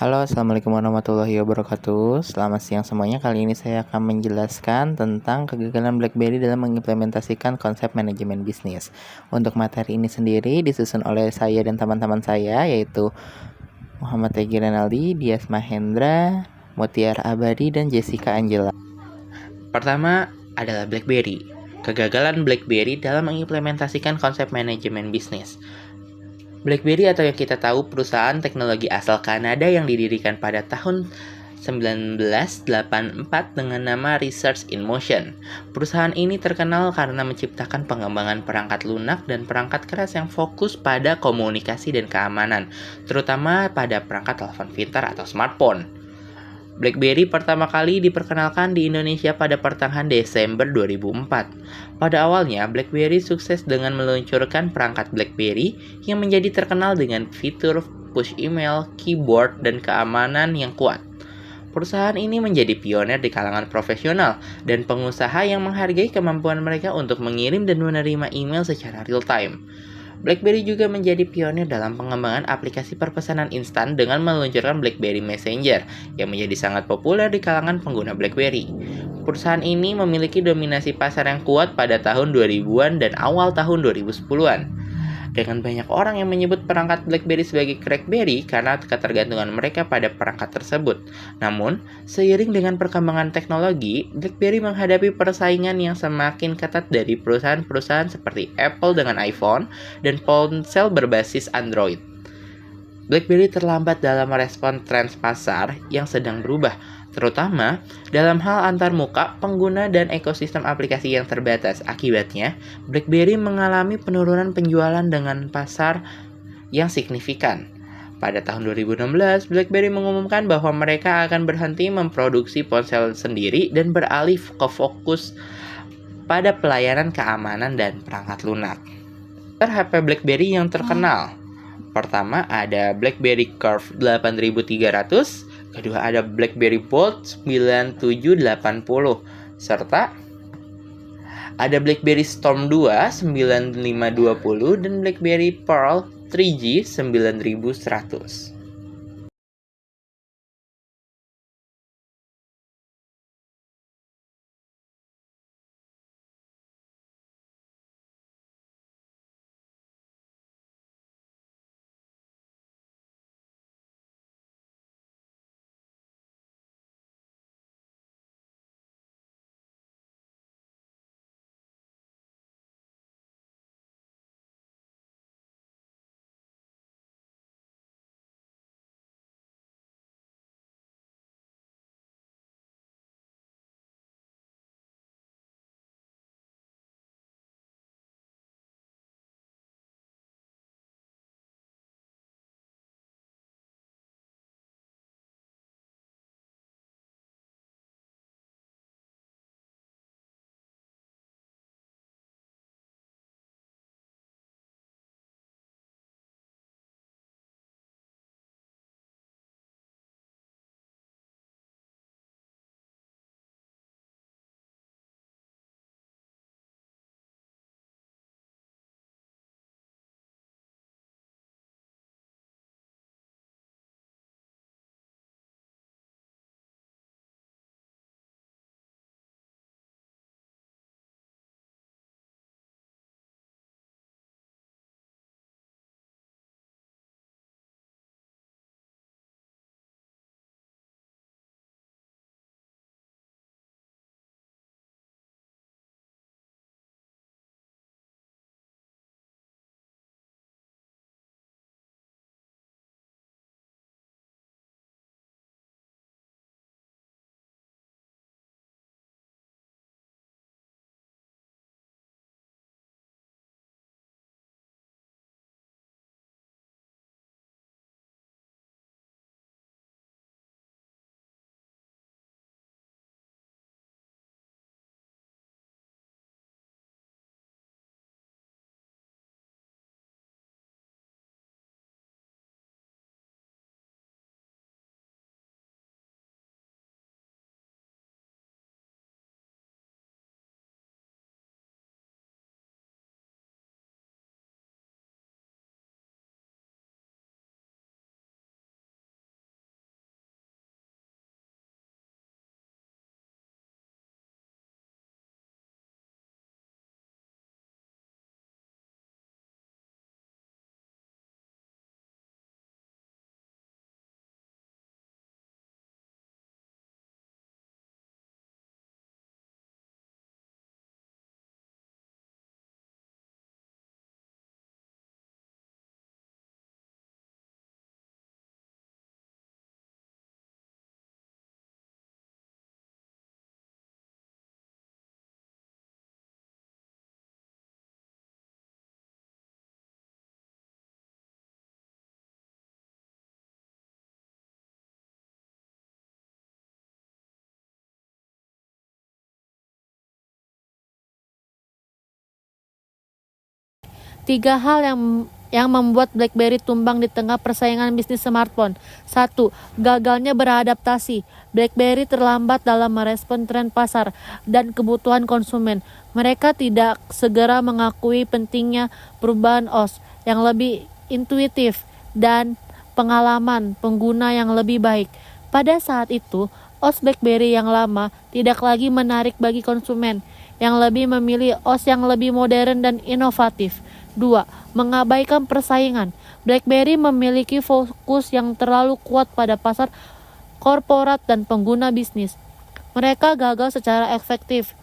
Halo, assalamualaikum warahmatullahi wabarakatuh. Selamat siang semuanya. Kali ini saya akan menjelaskan tentang kegagalan BlackBerry dalam mengimplementasikan konsep manajemen bisnis. Untuk materi ini sendiri disusun oleh saya dan teman-teman saya, yaitu Muhammad Tegi Renaldi, Dias Mahendra, Mutiara Abadi, dan Jessica Angela. Pertama adalah BlackBerry. Kegagalan BlackBerry dalam mengimplementasikan konsep manajemen bisnis. BlackBerry atau yang kita tahu perusahaan teknologi asal Kanada yang didirikan pada tahun 1984 dengan nama Research in Motion. Perusahaan ini terkenal karena menciptakan pengembangan perangkat lunak dan perangkat keras yang fokus pada komunikasi dan keamanan, terutama pada perangkat telepon pintar atau smartphone. BlackBerry pertama kali diperkenalkan di Indonesia pada pertengahan Desember 2004. Pada awalnya, BlackBerry sukses dengan meluncurkan perangkat BlackBerry yang menjadi terkenal dengan fitur push email, keyboard, dan keamanan yang kuat. Perusahaan ini menjadi pionir di kalangan profesional dan pengusaha yang menghargai kemampuan mereka untuk mengirim dan menerima email secara real-time. BlackBerry juga menjadi pionir dalam pengembangan aplikasi perpesanan instan dengan meluncurkan BlackBerry Messenger yang menjadi sangat populer di kalangan pengguna BlackBerry. Perusahaan ini memiliki dominasi pasar yang kuat pada tahun 2000-an dan awal tahun 2010-an. Dengan banyak orang yang menyebut perangkat BlackBerry sebagai crackberry karena ketergantungan mereka pada perangkat tersebut. Namun, seiring dengan perkembangan teknologi, BlackBerry menghadapi persaingan yang semakin ketat dari perusahaan-perusahaan seperti Apple dengan iPhone dan ponsel berbasis Android. BlackBerry terlambat dalam merespon tren pasar yang sedang berubah, terutama dalam hal antarmuka, pengguna, dan ekosistem aplikasi yang terbatas. Akibatnya, BlackBerry mengalami penurunan penjualan dengan pasar yang signifikan. Pada tahun 2016, BlackBerry mengumumkan bahwa mereka akan berhenti memproduksi ponsel sendiri dan beralih ke fokus pada pelayanan keamanan dan perangkat lunak. HP BlackBerry yang terkenal. Pertama ada BlackBerry Curve 8300, kedua ada BlackBerry Bold 9780, serta ada BlackBerry Storm 2 9520 dan BlackBerry Pearl 3G 9100. Tiga hal yang membuat BlackBerry tumbang di tengah persaingan bisnis smartphone. 1. Gagalnya beradaptasi. BlackBerry terlambat dalam merespon tren pasar dan kebutuhan konsumen. Mereka tidak segera mengakui pentingnya perubahan OS yang lebih intuitif dan pengalaman pengguna yang lebih baik. Pada saat itu, OS BlackBerry yang lama tidak lagi menarik bagi konsumen yang lebih memilih OS yang lebih modern dan inovatif. 2. Mengabaikan persaingan. BlackBerry memiliki fokus yang terlalu kuat pada pasar korporat dan pengguna bisnis. Mereka gagal secara efektif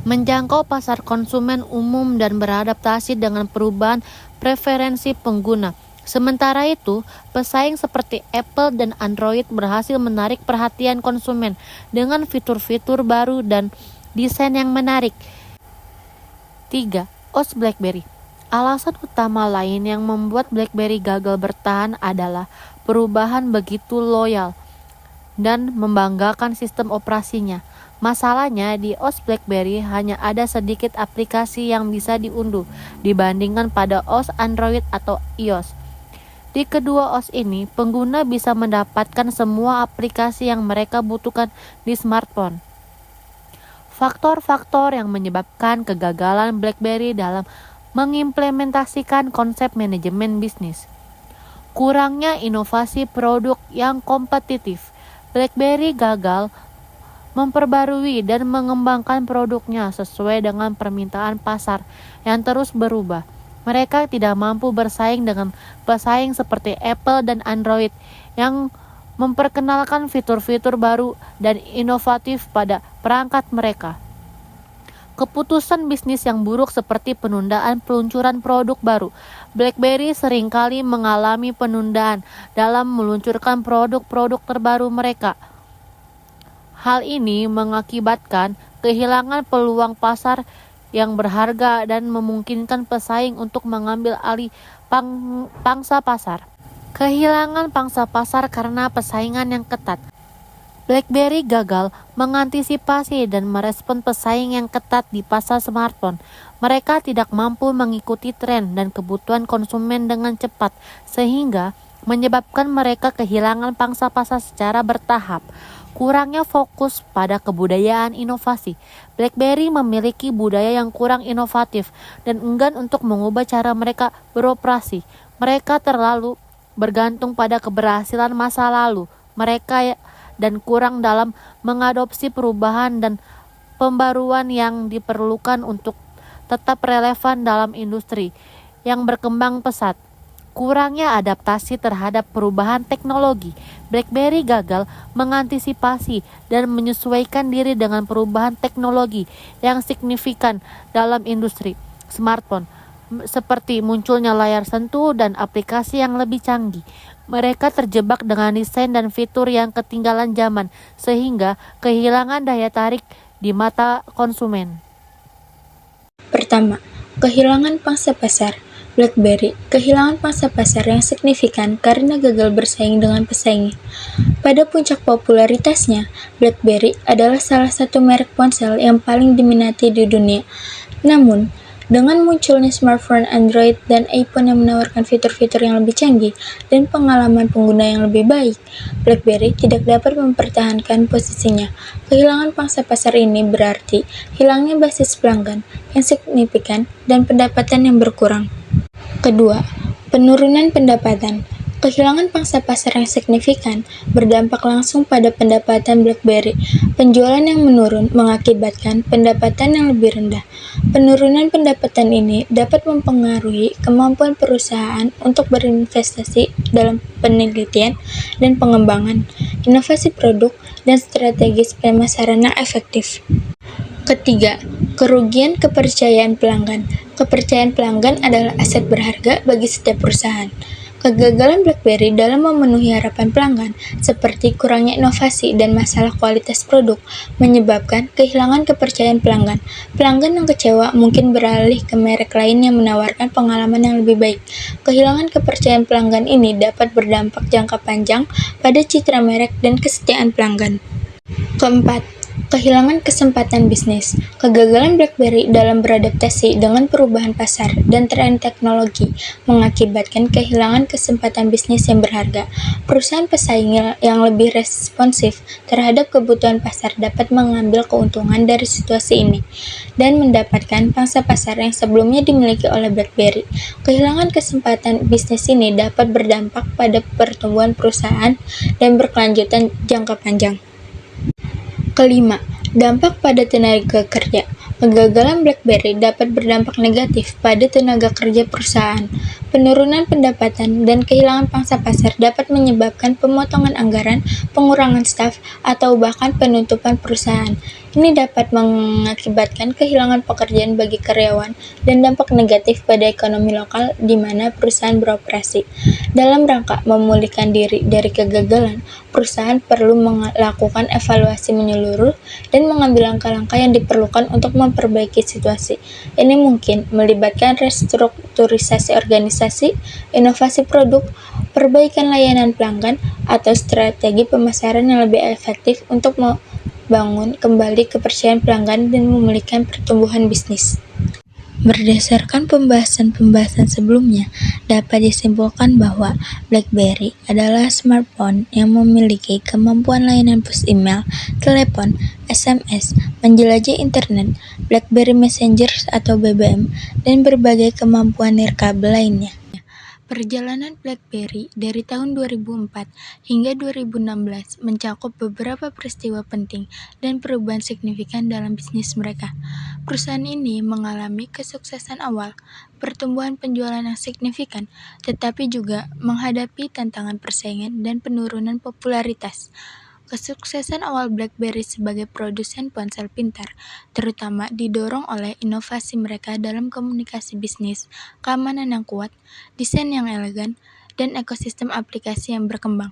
menjangkau pasar konsumen umum dan beradaptasi dengan perubahan preferensi pengguna. Sementara itu, pesaing seperti Apple dan Android berhasil menarik perhatian konsumen dengan fitur-fitur baru dan desain yang menarik. 3. OS BlackBerry. Alasan utama lain yang membuat BlackBerry gagal bertahan adalah perubahan begitu loyal dan membanggakan sistem operasinya. Masalahnya, di OS BlackBerry hanya ada sedikit aplikasi yang bisa diunduh dibandingkan pada OS Android atau iOS. Di kedua OS ini, pengguna bisa mendapatkan semua aplikasi yang mereka butuhkan di smartphone. Faktor-faktor yang menyebabkan kegagalan BlackBerry dalam mengimplementasikan konsep manajemen bisnis. Kurangnya inovasi produk yang kompetitif. BlackBerry gagal memperbarui dan mengembangkan produknya sesuai dengan permintaan pasar yang terus berubah. Mereka tidak mampu bersaing dengan pesaing seperti Apple dan Android yang memperkenalkan fitur-fitur baru dan inovatif pada perangkat mereka. Keputusan bisnis yang buruk seperti penundaan peluncuran produk baru. BlackBerry seringkali mengalami penundaan dalam meluncurkan produk-produk terbaru mereka. Hal ini mengakibatkan kehilangan peluang pasar yang berharga dan memungkinkan pesaing untuk mengambil alih pangsa pasar. Kehilangan pangsa pasar karena persaingan yang ketat. BlackBerry gagal mengantisipasi dan merespon pesaing yang ketat di pasar smartphone. Mereka tidak mampu mengikuti tren dan kebutuhan konsumen dengan cepat, sehingga menyebabkan mereka kehilangan pangsa pasar secara bertahap. Kurangnya fokus pada kebudayaan inovasi. BlackBerry memiliki budaya yang kurang inovatif dan enggan untuk mengubah cara mereka beroperasi. Mereka terlalu bergantung pada keberhasilan masa lalu mereka dan kurang dalam mengadopsi perubahan dan pembaruan yang diperlukan untuk tetap relevan dalam industri yang berkembang pesat. Kurangnya adaptasi terhadap perubahan teknologi. BlackBerry gagal mengantisipasi dan menyesuaikan diri dengan perubahan teknologi yang signifikan dalam industri smartphone, seperti munculnya layar sentuh dan aplikasi yang lebih canggih. Mereka terjebak dengan desain dan fitur yang ketinggalan zaman, sehingga kehilangan daya tarik di mata konsumen. Pertama, kehilangan pangsa pasar. BlackBerry kehilangan pangsa pasar yang signifikan karena gagal bersaing dengan pesaingnya. Pada puncak popularitasnya, BlackBerry adalah salah satu merek ponsel yang paling diminati di dunia. Namun, dengan munculnya smartphone Android dan iPhone yang menawarkan fitur-fitur yang lebih canggih dan pengalaman pengguna yang lebih baik, BlackBerry tidak dapat mempertahankan posisinya. Kehilangan pangsa pasar ini berarti hilangnya basis pelanggan yang signifikan dan pendapatan yang berkurang. Kedua, penurunan pendapatan. Kehilangan pangsa pasar yang signifikan berdampak langsung pada pendapatan BlackBerry. Penjualan yang menurun mengakibatkan pendapatan yang lebih rendah. Penurunan pendapatan ini dapat mempengaruhi kemampuan perusahaan untuk berinvestasi dalam penelitian dan pengembangan, inovasi produk, dan strategis pemasaran yang efektif. Ketiga, kerugian kepercayaan pelanggan. Kepercayaan pelanggan adalah aset berharga bagi setiap perusahaan. Kegagalan BlackBerry dalam memenuhi harapan pelanggan, seperti kurangnya inovasi dan masalah kualitas produk, menyebabkan kehilangan kepercayaan pelanggan. Pelanggan yang kecewa mungkin beralih ke merek lain yang menawarkan pengalaman yang lebih baik. Kehilangan kepercayaan pelanggan ini dapat berdampak jangka panjang pada citra merek dan kesetiaan pelanggan. Keempat, Kehilangan kesempatan bisnis. Kegagalan BlackBerry dalam beradaptasi dengan perubahan pasar dan tren teknologi mengakibatkan kehilangan kesempatan bisnis yang berharga. Perusahaan pesaing yang lebih responsif terhadap kebutuhan pasar dapat mengambil keuntungan dari situasi ini dan mendapatkan pangsa pasar yang sebelumnya dimiliki oleh BlackBerry. Kehilangan kesempatan bisnis ini dapat berdampak pada pertumbuhan perusahaan dan berkelanjutan jangka panjang. Kelima, dampak pada tenaga kerja. Kegagalan BlackBerry dapat berdampak negatif pada tenaga kerja perusahaan. Penurunan pendapatan dan kehilangan pangsa pasar dapat menyebabkan pemotongan anggaran, pengurangan staf, atau bahkan penutupan perusahaan. Ini dapat mengakibatkan kehilangan pekerjaan bagi karyawan dan dampak negatif pada ekonomi lokal di mana perusahaan beroperasi. Dalam rangka memulihkan diri dari kegagalan, perusahaan perlu melakukan evaluasi menyeluruh dan mengambil langkah-langkah yang diperlukan untuk memperbaiki situasi. Ini mungkin melibatkan restrukturisasi organisasi, inovasi produk, perbaikan layanan pelanggan, atau strategi pemasaran yang lebih efektif untuk membangun kembali kepercayaan pelanggan dan memulihkan pertumbuhan bisnis. Berdasarkan pembahasan sebelumnya, dapat disimpulkan bahwa BlackBerry adalah smartphone yang memiliki kemampuan layanan push email, telepon, SMS, menjelajah internet, BlackBerry Messenger atau BBM, dan berbagai kemampuan nirkabel lainnya. Perjalanan BlackBerry dari tahun 2004 hingga 2016 mencakup beberapa peristiwa penting dan perubahan signifikan dalam bisnis mereka. Perusahaan ini mengalami kesuksesan awal, pertumbuhan penjualan yang signifikan, tetapi juga menghadapi tantangan persaingan dan penurunan popularitas. Kesuksesan awal BlackBerry sebagai produsen ponsel pintar terutama didorong oleh inovasi mereka dalam komunikasi bisnis, keamanan yang kuat, desain yang elegan, dan ekosistem aplikasi yang berkembang.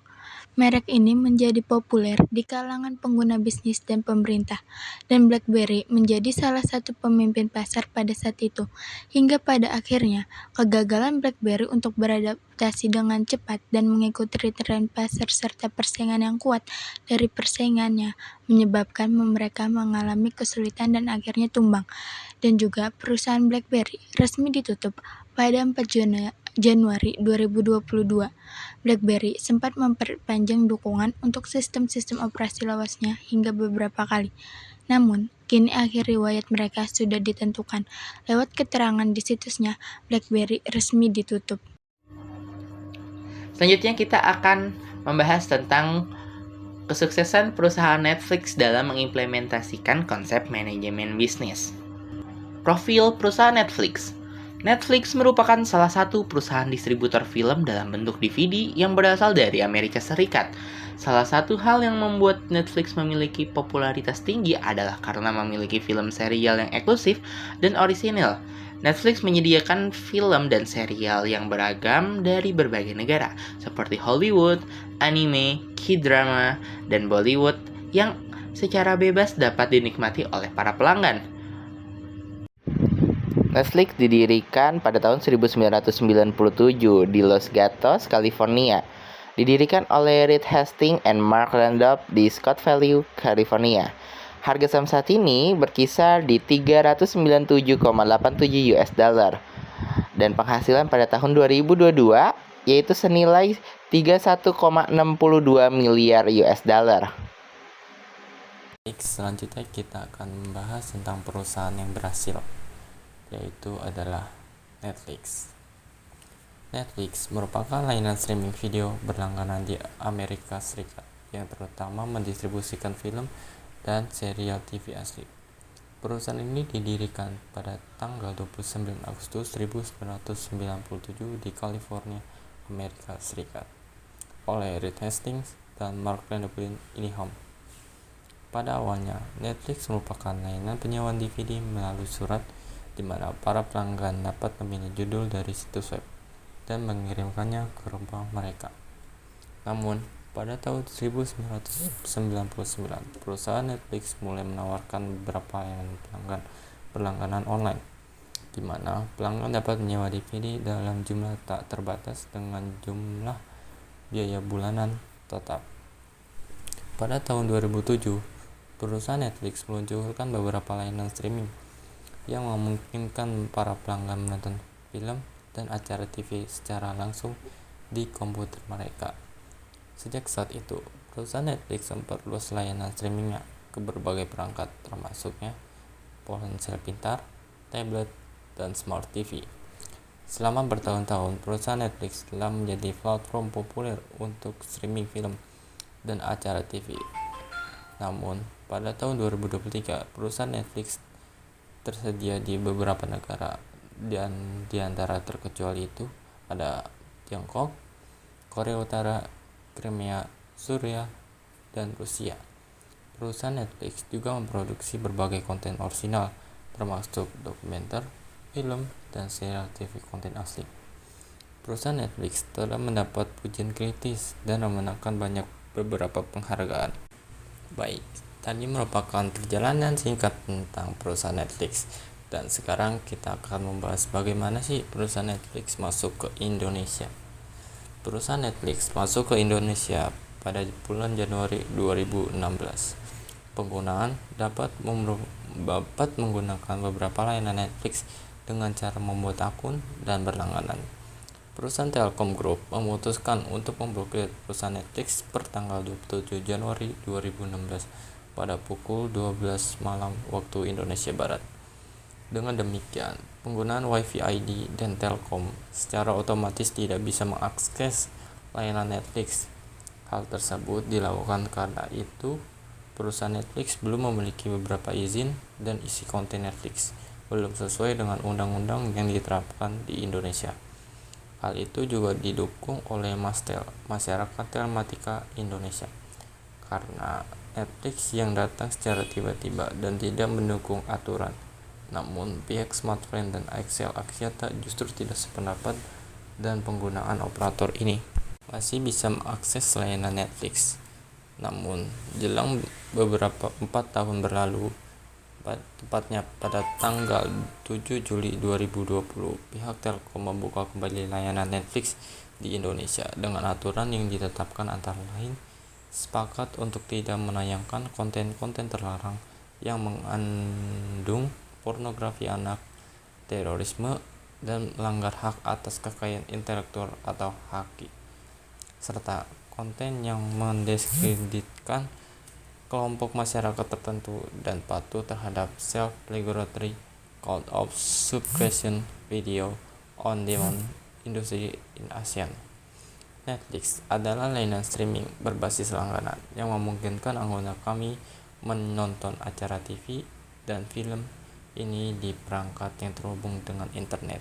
Merek ini menjadi populer di kalangan pengguna bisnis dan pemerintah, dan BlackBerry menjadi salah satu pemimpin pasar pada saat itu. Hingga pada akhirnya, kegagalan BlackBerry untuk beradaptasi dengan cepat dan mengikuti tren pasar serta persaingan yang kuat dari persaingannya menyebabkan mereka mengalami kesulitan dan akhirnya tumbang. Dan juga perusahaan BlackBerry resmi ditutup pada 4 Januari 2022. BlackBerry sempat memperpanjang dukungan untuk sistem-sistem operasi lawasnya hingga beberapa kali. Namun, kini akhir riwayat mereka sudah ditentukan. Lewat keterangan di situsnya, BlackBerry resmi ditutup. Selanjutnya kita akan membahas tentang kesuksesan perusahaan Netflix dalam mengimplementasikan konsep manajemen bisnis. Profil perusahaan Netflix. Netflix merupakan salah satu perusahaan distributor film dalam bentuk DVD yang berasal dari Amerika Serikat. Salah satu hal yang membuat Netflix memiliki popularitas tinggi adalah karena memiliki film serial yang eksklusif dan orisinil. Netflix menyediakan film dan serial yang beragam dari berbagai negara, seperti Hollywood, anime, K-drama, dan Bollywood yang secara bebas dapat dinikmati oleh para pelanggan. Netflix didirikan pada tahun 1997 di Los Gatos, California. Didirikan oleh Reed Hastings dan Mark Randolph di Scotts Valley, California. Harga saham saat ini berkisar di 397,87 US dollar. Dan penghasilan pada tahun 2022 yaitu senilai 31,62 miliar US dollar. Selanjutnya kita akan membahas tentang perusahaan yang berhasil, yaitu adalah Netflix. Netflix merupakan layanan streaming video berlangganan di Amerika Serikat yang terutama mendistribusikan film dan serial TV asli. Perusahaan ini didirikan pada tanggal 29 Agustus 1997 di California, Amerika Serikat oleh Reed Hastings dan Mark Randolph Ingham. Pada awalnya, Netflix merupakan layanan penyewaan DVD melalui surat di mana para pelanggan dapat memilih judul dari situs web dan mengirimkannya ke rumah mereka. Namun, pada tahun 1999, perusahaan Netflix mulai menawarkan beberapa layanan berlangganan online, di mana pelanggan dapat menyewa DVD dalam jumlah tak terbatas dengan jumlah biaya bulanan tetap. Pada tahun 2007, perusahaan Netflix meluncurkan beberapa layanan streaming yang memungkinkan para pelanggan menonton film dan acara TV secara langsung di komputer mereka. Sejak saat itu, perusahaan Netflix memperluas layanan streamingnya ke berbagai perangkat, termasuknya ponsel pintar, tablet, dan smart TV. Selama bertahun-tahun, perusahaan Netflix telah menjadi platform populer untuk streaming film dan acara TV. Namun, pada tahun 2023, perusahaan Netflix tersedia di beberapa negara, dan di antara terkecuali itu ada Tiongkok, Korea Utara, Crimea, Suriah, dan Rusia. Perusahaan Netflix juga memproduksi berbagai konten orisinal, termasuk dokumenter, film, dan serial TV konten asli. Perusahaan Netflix telah mendapat pujian kritis dan memenangkan beberapa penghargaan. Baik, tadi merupakan perjalanan singkat tentang perusahaan Netflix, dan sekarang kita akan membahas bagaimana sih perusahaan Netflix masuk ke Indonesia. Perusahaan Netflix masuk ke Indonesia pada bulan Januari 2016. Penggunaan dapat menggunakan beberapa layanan Netflix dengan cara membuat akun dan berlangganan. Perusahaan Telkom Group memutuskan untuk memblokir perusahaan Netflix per tanggal 27 Januari 2016 pada pukul 12 malam waktu Indonesia Barat. Dengan demikian, penggunaan Wi-Fi ID dan Telkom secara otomatis tidak bisa mengakses layanan Netflix. Hal tersebut dilakukan karena itu perusahaan Netflix belum memiliki beberapa izin dan isi konten Netflix belum sesuai dengan undang-undang yang diterapkan di Indonesia. Hal itu juga didukung oleh Mastel, Masyarakat Telematika Indonesia, karena Netflix yang datang secara tiba-tiba dan tidak mendukung aturan. Namun, pihak Smartfren dan XL Axiata justru tidak sependapat, dan penggunaan operator ini masih bisa mengakses layanan Netflix. Namun, jelang 4 tahun berlalu, tepatnya pada tanggal 7 Juli 2020, pihak Telkom membuka kembali layanan Netflix di Indonesia dengan aturan yang ditetapkan antara lain sepakat untuk tidak menayangkan konten-konten terlarang yang mengandung pornografi anak, terorisme, dan melanggar hak atas kekayaan intelektual atau HAKI, serta konten yang mendiskreditkan kelompok masyarakat tertentu dan patuh terhadap self-regulatory code of subscription video on demand industry in ASEAN. Netflix adalah layanan streaming berbasis langganan yang memungkinkan anggota kami menonton acara TV dan film ini di perangkat yang terhubung dengan internet.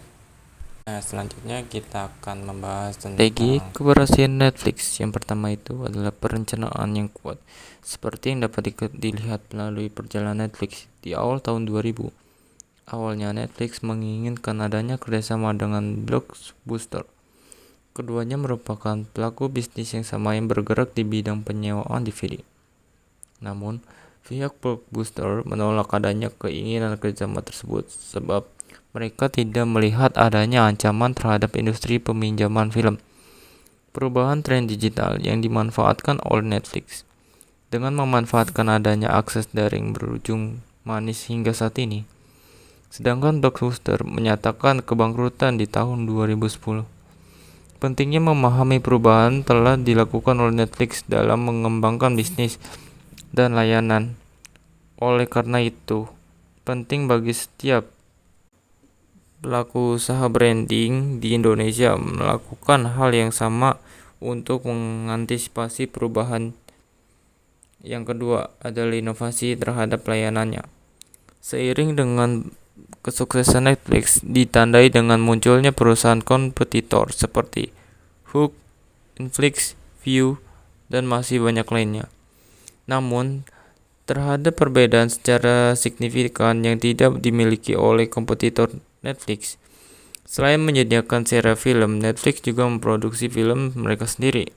Nah, selanjutnya kita akan membahas tentang strategi keberhasilan Netflix. Yang pertama itu adalah perencanaan yang kuat, seperti yang dapat dilihat melalui perjalanan Netflix di awal tahun 2000. Awalnya Netflix menginginkan adanya kerjasama dengan Blockbuster. Keduanya merupakan pelaku bisnis yang sama yang bergerak di bidang penyewaan DVD. Namun, pihak Blockbuster menolak adanya keinginan kerjasama tersebut sebab mereka tidak melihat adanya ancaman terhadap industri peminjaman film. Perubahan tren digital yang dimanfaatkan oleh Netflix dengan memanfaatkan adanya akses daring berujung manis hingga saat ini. Sedangkan Blockbuster menyatakan kebangkrutan di tahun 2010. Pentingnya memahami perubahan telah dilakukan oleh Netflix dalam mengembangkan bisnis dan layanan. Oleh karena itu, penting bagi setiap pelaku usaha branding di Indonesia melakukan hal yang sama untuk mengantisipasi perubahan. Yang kedua adalah inovasi terhadap layanannya. Seiring dengan kesuksesan Netflix ditandai dengan munculnya perusahaan kompetitor seperti Hook, Inflix, View, dan masih banyak lainnya. Namun, terhadap perbedaan secara signifikan yang tidak dimiliki oleh kompetitor Netflix. Selain menyediakan serial film, Netflix juga memproduksi film mereka sendiri.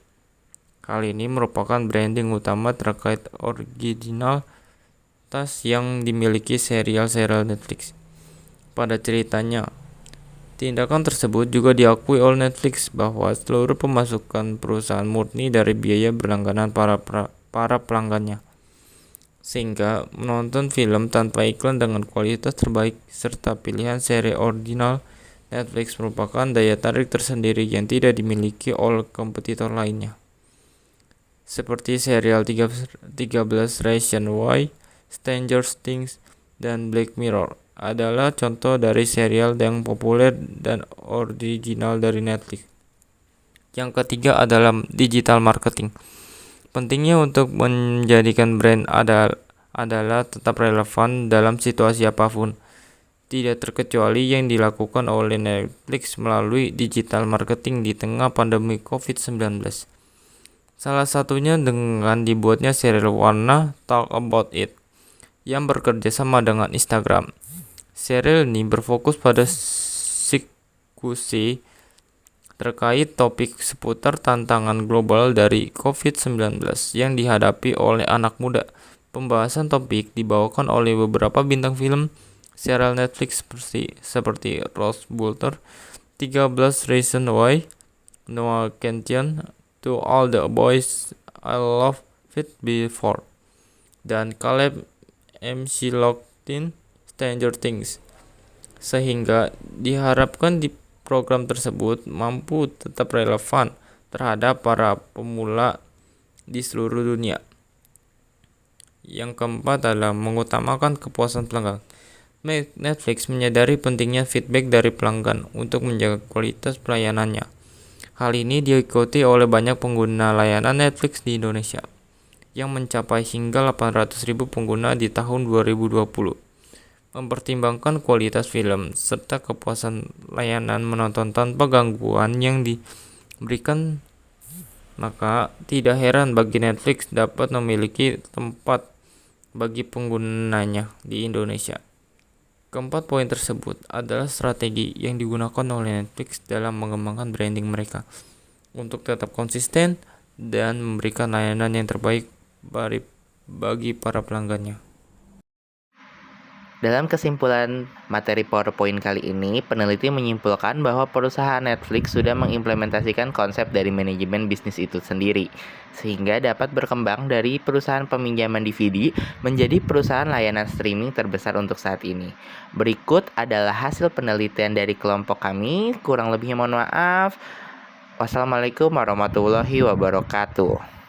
Hal ini merupakan branding utama terkait originalitas yang dimiliki serial-serial Netflix. Pada ceritanya, tindakan tersebut juga diakui oleh Netflix bahwa seluruh pemasukan perusahaan murni dari biaya berlangganan para pelanggannya. sehingga menonton film tanpa iklan dengan kualitas terbaik serta pilihan seri original Netflix merupakan daya tarik tersendiri yang tidak dimiliki oleh kompetitor lainnya. Seperti serial 13 Reasons Why, Stranger Things, dan Black Mirror adalah contoh dari serial yang populer dan original dari Netflix. Yang ketiga adalah digital marketing. Pentingnya untuk menjadikan brand adalah tetap relevan dalam situasi apapun, tidak terkecuali yang dilakukan oleh Netflix melalui digital marketing di tengah pandemi COVID-19. Salah satunya dengan dibuatnya serial Wanna Talk About It yang bekerja sama dengan Instagram. Serial ini berfokus pada diskusi terkait topik seputar tantangan global dari COVID-19 yang dihadapi oleh anak muda. Pembahasan topik dibawakan oleh beberapa bintang film serial Netflix seperti Rose Butler, 13 Reasons Why, Noah Centian, To All the Boys I Loved Before, dan Caleb McLaughlin, Stranger Things. Sehingga diharapkan di program tersebut mampu tetap relevan terhadap para pemula di seluruh dunia. Yang keempat adalah mengutamakan kepuasan pelanggan. Netflix menyadari pentingnya feedback dari pelanggan untuk menjaga kualitas pelayanannya. Hal ini diikuti oleh banyak pengguna layanan Netflix di Indonesia, yang mencapai hingga 800.000 pengguna di tahun 2020. Mempertimbangkan kualitas film serta kepuasan layanan menonton tanpa gangguan yang diberikan, maka tidak heran bagi Netflix dapat memiliki tempat bagi penggunanya di Indonesia. Keempat poin tersebut adalah strategi yang digunakan oleh Netflix dalam mengembangkan branding mereka untuk tetap konsisten dan memberikan layanan yang terbaik bagi para pelanggannya. Dalam kesimpulan materi PowerPoint kali ini, peneliti menyimpulkan bahwa perusahaan Netflix sudah mengimplementasikan konsep dari manajemen bisnis itu sendiri, sehingga dapat berkembang dari perusahaan peminjaman DVD menjadi perusahaan layanan streaming terbesar untuk saat ini. Berikut adalah hasil penelitian dari kelompok kami, kurang lebihnya mohon maaf. Wassalamualaikum warahmatullahi wabarakatuh.